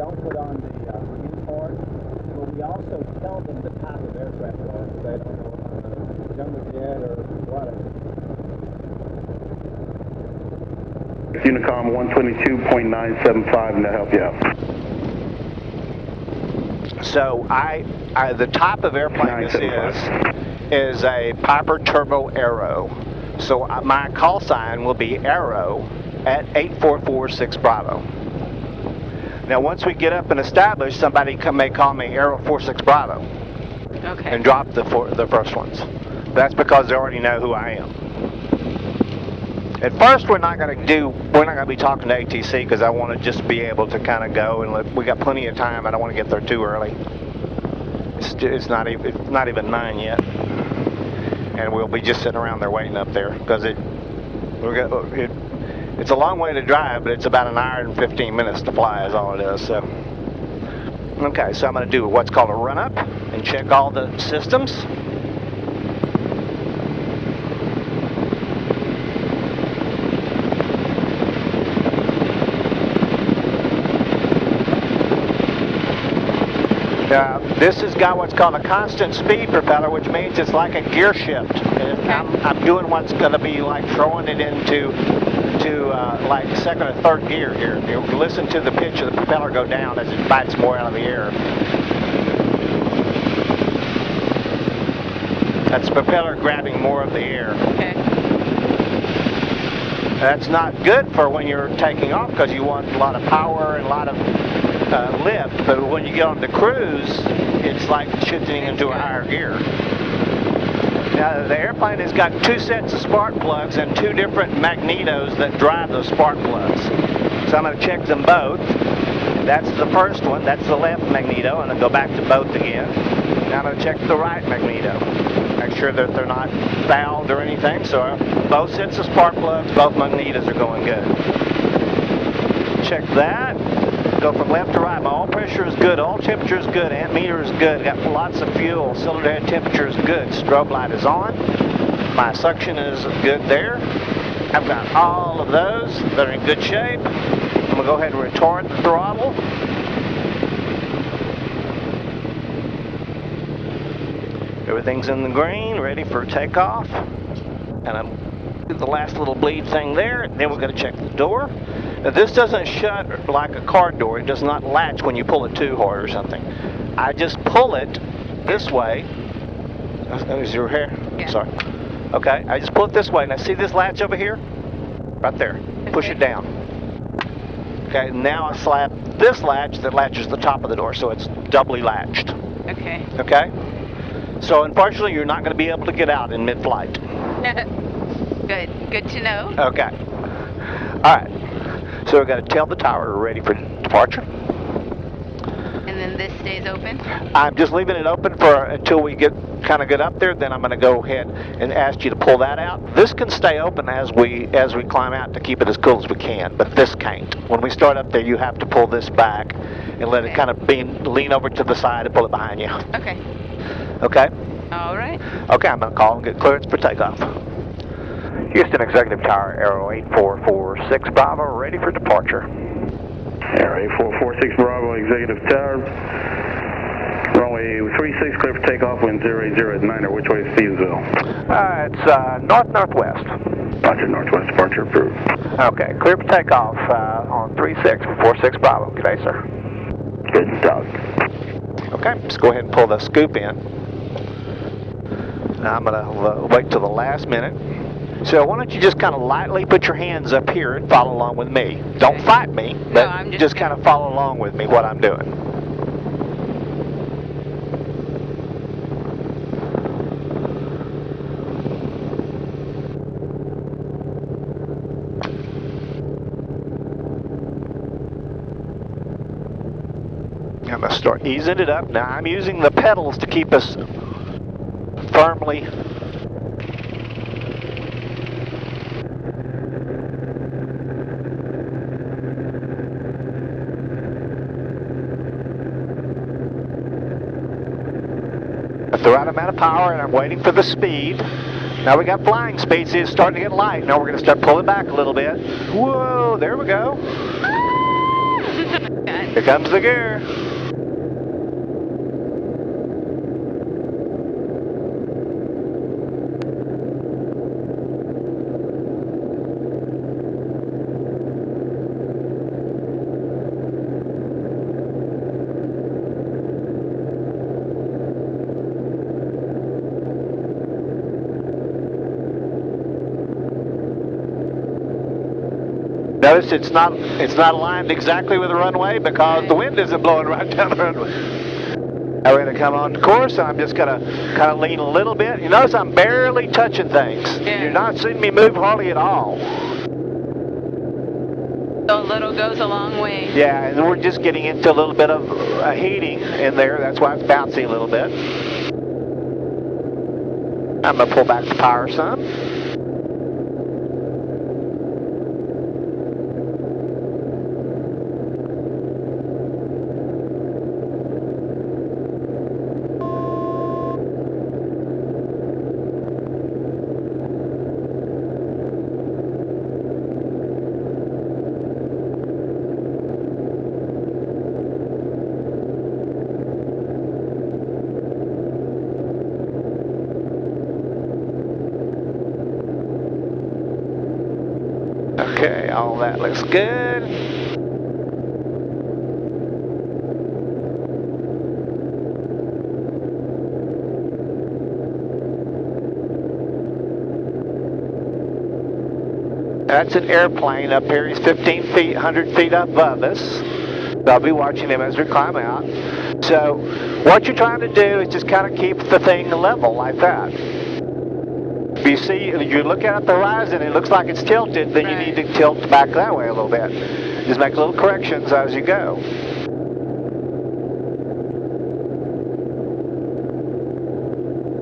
don't put on the import, but we also tell them the type of aircraft it is, so they don't know jumbo jet or whatever. Unicom 122.975, and to help you out. So the type of airplane this is a Piper Turbo Arrow. So my call sign will be Arrow at 8446 Bravo. Now once we get up and established, somebody may call me Arrow 46 Bravo. Okay. And drop the first ones. That's because they already know who I am. At first, we're not going to be talking to ATC because I want to just be able to kind of go and we got plenty of time. I don't want to get there too early. It's not even 9 yet, and we'll be just sitting around there waiting up there because it's a long way to drive, but it's about an hour and 15 minutes to fly is all it is. So, okay, so I'm going to do what's called a run up and check all the systems. This has got what's called a constant speed propeller, which means it's like a gear shift. And I'm doing what's going to be like throwing it into like second or third gear here. You listen to the pitch of the propeller go down as it bites more out of the air. That's the propeller grabbing more of the air. Okay. That's not good for when you're taking off because you want a lot of power and a lot of lift, but when you get on the cruise, it's like shifting into a higher gear. Now the airplane has got 2 sets of spark plugs and 2 different magnetos that drive those spark plugs. So I'm going to check them both. That's the first one, that's the left magneto, and then go back to both again. Now I'm going to check the right magneto. Make sure that they're not fouled or anything. So both sets of spark plugs, both magnetos are going good. Check that. Go from left to right. My oil pressure is good. Oil temperature is good. Ammeter is good. Got lots of fuel. Cylinder head temperature is good. Strobe light is on. My suction is good there. I've got all of those that are in good shape. I'm going to go ahead and retard the throttle. Everything's in the green, ready for takeoff. And I'm do the last little bleed thing there. Then we're going to check the door. Now this doesn't shut like a car door. It does not latch when you pull it too hard or something. I just pull it this way. Is your hair? Yeah. Sorry. Okay, I just pull it this way. Now see this latch over here? Right there. Push it down. Okay, now I slap this latch that latches the top of the door, so it's doubly latched. Okay. Okay? So unfortunately, you're not going to be able to get out in mid-flight. Good to know. Okay. All right. So we're going to tell the tower we're ready for departure. And then this stays open? I'm just leaving it open until we kind of get up there. Then I'm going to go ahead and ask you to pull that out. This can stay open as we climb out to keep it as cool as we can, but this can't. When we start up there, you have to pull this back and let it kind of lean over to the side and pull it behind you. Okay. Okay? All right. Okay, I'm going to call and get clearance for takeoff. Houston Executive Tower, Arrow 8446 Bravo, ready for departure. Arrow 8446 Bravo, Executive Tower. Runway 36, clear for takeoff, wind 080 at 9er. Which way is Stevensville? It's north-northwest. Roger, northwest departure approved. Okay, clear for takeoff on 3646 Bravo. Good day, sir. Good dog. Okay, let's go ahead and pull the scoop in. Now I'm going to wait till the last minute. So why don't you just kind of lightly put your hands up here and follow along with me. Don't fight me, but No, just kind of follow along with me what I'm doing. I'm going to start easing it up. Now I'm using the pedals to keep us firmly the right amount of power, and I'm waiting for the speed. Now we got flying speed, so it's starting to get light. Now we're going to start pulling back a little bit. Whoa, there we go. Here comes the gear. Notice it's not aligned exactly with the runway because the wind isn't blowing right down the runway. Now we're going to come on the course. I'm just going to kind of lean a little bit. You notice I'm barely touching things. Yeah. You're not seeing me move hardly at all. So a little goes a long way. Yeah, and we're just getting into a little bit of heating in there. That's why it's bouncing a little bit. I'm going to pull back the power some. Okay, all that looks good. That's an airplane up here. He's 15 feet, 100 feet above us. I'll be watching him as we climb out. So what you're trying to do is just kind of keep the thing level like that. If you see, you look at the horizon, it looks like it's tilted, then you need to tilt back that way a little bit. Just make little corrections as you go.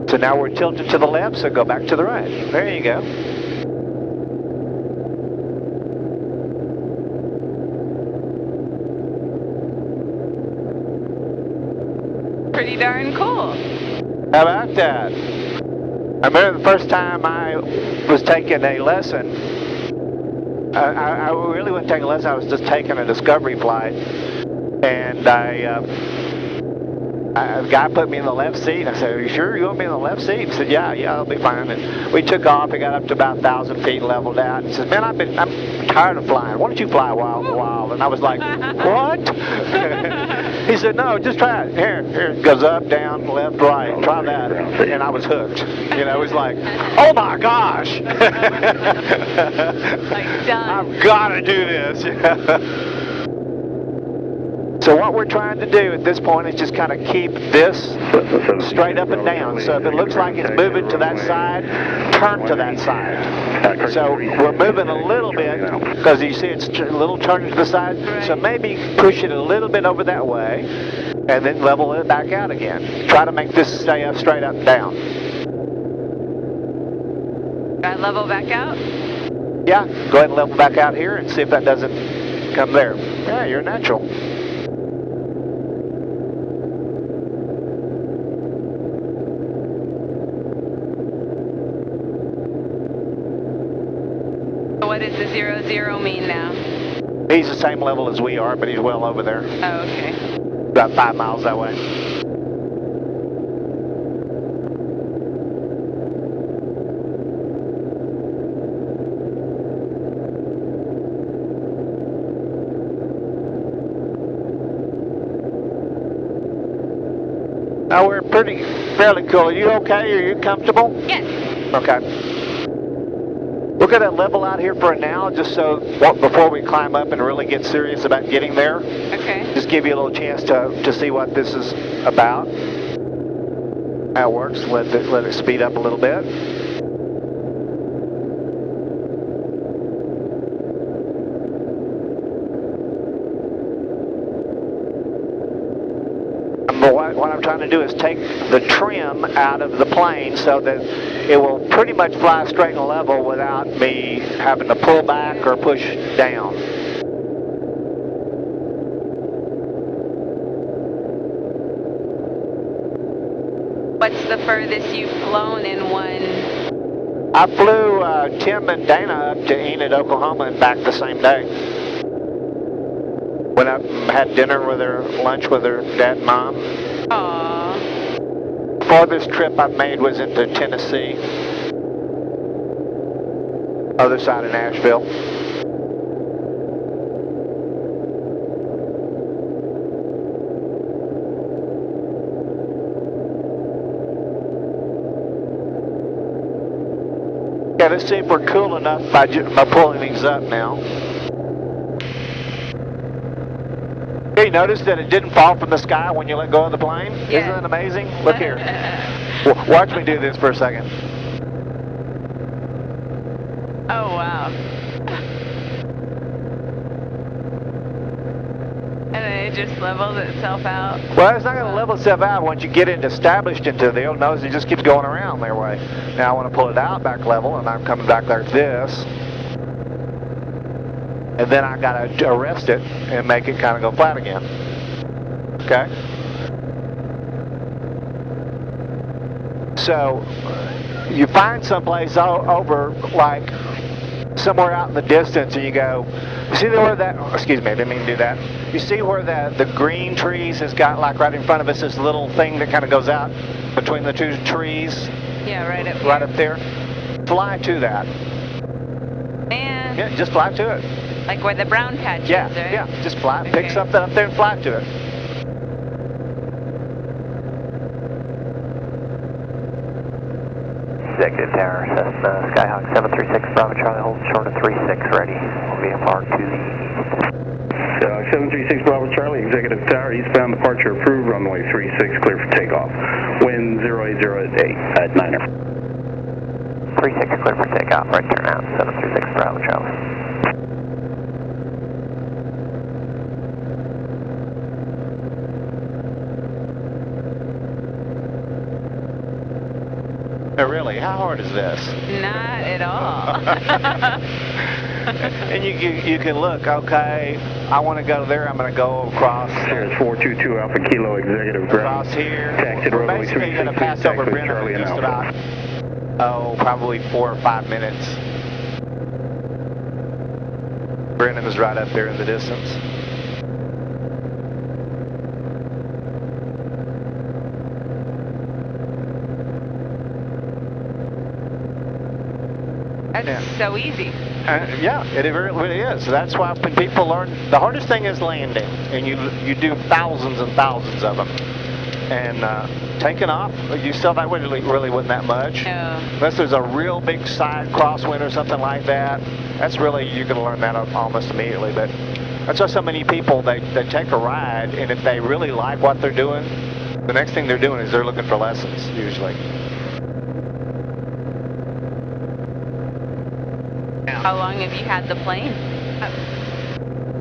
So now we're tilted to the left, so go back to the right. There you go. Pretty darn cool. How about that? I remember the first time I was taking a lesson. I really wasn't taking a lesson. I was just taking a discovery flight, and a guy put me in the left seat. I said, "Are you sure you want me in the left seat?" He said, "Yeah, I'll be fine." And we took off. We got up to about 1,000 feet, leveled out. He says, "Man, I'm tired of flying. Why don't you fly a while?" And I was like, "What?" He said, "No, just try it. Here, it goes up, down, left, right. Try that." And I was hooked. You know, it was like, "Oh my gosh!" Like done. I've got to do this. So what we're trying to do at this point is just kind of keep this straight up and down. So if it looks like it's moving to that side, turn to that side. So we're moving a little bit because you see it's a little turning to the side. So maybe push it a little bit over that way and then level it back out again. Try to make this stay up, straight up and down. Got level back out? Yeah, go ahead and level back out here and see if that doesn't come there. Yeah, you're natural. What does the 00 mean now? He's the same level as we are, but he's well over there. Oh, okay. About 5 miles that way. Now we're fairly cool. Are you okay? Are you comfortable? Yes. Okay. We're going to level out here for now, just so before we climb up and really get serious about getting there. Okay. Just give you a little chance to see what this is about. How it works. Let it speed up a little bit. What I'm trying to do is take the trim out of the plane so that it will pretty much fly straight and level without me having to pull back or push down. What's the furthest you've flown in one? I flew Tim and Dana up to Enid, Oklahoma and back the same day. Went up and had dinner with her, lunch with her dad and mom. Aww. Farthest trip I've made was into Tennessee. Other side of Nashville. Okay, let's see if we're cool enough by pulling these up now. Okay, you notice that it didn't fall from the sky when you let go of the plane? Yeah. Isn't that amazing? Look here. Watch me do this for a second. Oh, wow. And then it just levels itself out. Well, it's not going to level itself out once you get it established into the old nose. It just keeps going around their way. Now I want to pull it out back level, and I'm coming back like this. And then I got to arrest it and make it kind of go flat again. Okay? So you find someplace over, like somewhere out in the distance, and you go, you see where that, excuse me, I didn't mean to do that. You see where the green trees has got, like right in front of us, this little thing that kind of goes out between the two trees? Yeah, right up here. Right up there. Fly to that. Man. Yeah, just fly to it. Like where the brown patch is, Yeah, right? yeah, just fly, Okay. pick something up there and fly to it. Executive Tower, Cessna Skyhawk 736, Bravo Charlie, hold short of 36, ready. We'll VFR to the east. 736 Bravo Charlie, Executive Tower, eastbound departure approved, runway 36, clear for takeoff. Wind 080 at 9er. 36, clear for takeoff, right turn out, 736 Bravo Charlie. Really, how hard is this? Not at all. And you can look, okay, I want to go there, I'm going to go across. There's 422 Alpha Kilo, Executive Ground. Across here. Taxi to We're runway basically going to 36, pass over taxi Brenham Charlie in and just Alpha. about, probably 4 or 5 minutes. Brenham is right up there in the distance. That's so easy. Yeah, it really is. So that's why when people learn, the hardest thing is landing, and you do thousands and thousands of them. And taking off, you still that really wasn't that much. No. Unless there's a real big side crosswind or something like that. That's really, you're going to learn that almost immediately. But that's why so many people, they take a ride, and if they really like what they're doing, the next thing they're doing is they're looking for lessons, usually. How long have you had the plane?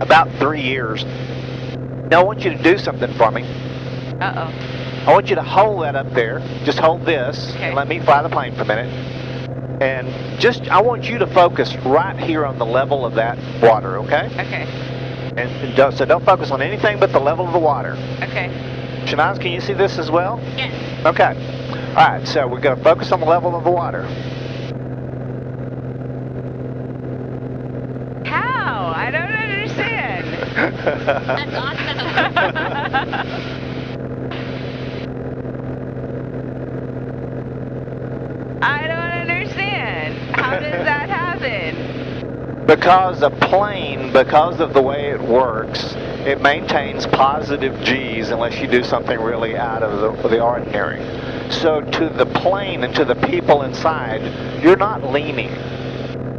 About 3 years. Now I want you to do something for me. Uh-oh. I want you to hold that up there. Just hold this, Okay. and let me fly the plane for a minute. And I want you to focus right here on the level of that water, okay? Okay. And so don't focus on anything but the level of the water. Okay. Shanaz, can you see this as well? Yes. Okay. All right, so we're going to focus on the level of the water. How? I don't understand. That's awesome. I don't understand. How does that happen? Because a plane, because of the way it works, it maintains positive G's unless you do something really out of the ordinary. So to the plane and to the people inside, you're not leaning.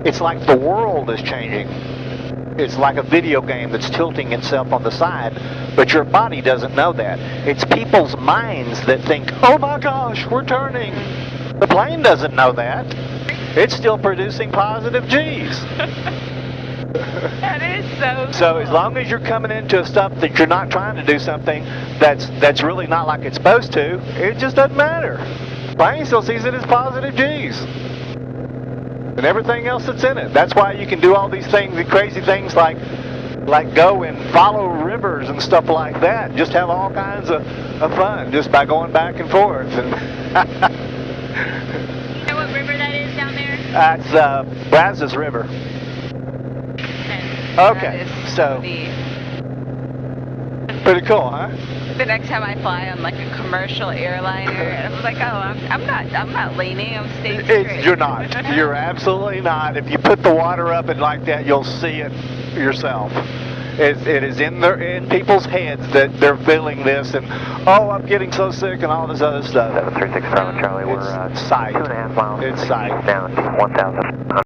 It's like the world is changing. It's like a video game that's tilting itself on the side, but your body doesn't know that. It's people's minds that think, oh my gosh, we're turning. The plane doesn't know that. It's still producing positive G's. That is so cool. So as long as you're coming into stuff that you're not trying to do something that's really not like it's supposed to, it just doesn't matter. The plane still sees it as positive G's. And everything else that's in it. That's why you can do all these things, the crazy things like go and follow rivers and stuff like that. Just have all kinds of fun just by going back and forth. And You know what river that is down there? that's Brazos River. Okay. Okay, That is so neat. Pretty cool, huh? The next time I fly on like a commercial airliner, and I'm like, oh, I'm not leaning. I'm staying straight. You're not. You're absolutely not. If you put the water up and like that, you'll see it yourself. It is in people's heads that they're feeling this, and oh, I'm getting so sick, and all this other stuff. 736 Bravo Charlie. We're sight. 2.5 miles. It's sight. Down to 1,000.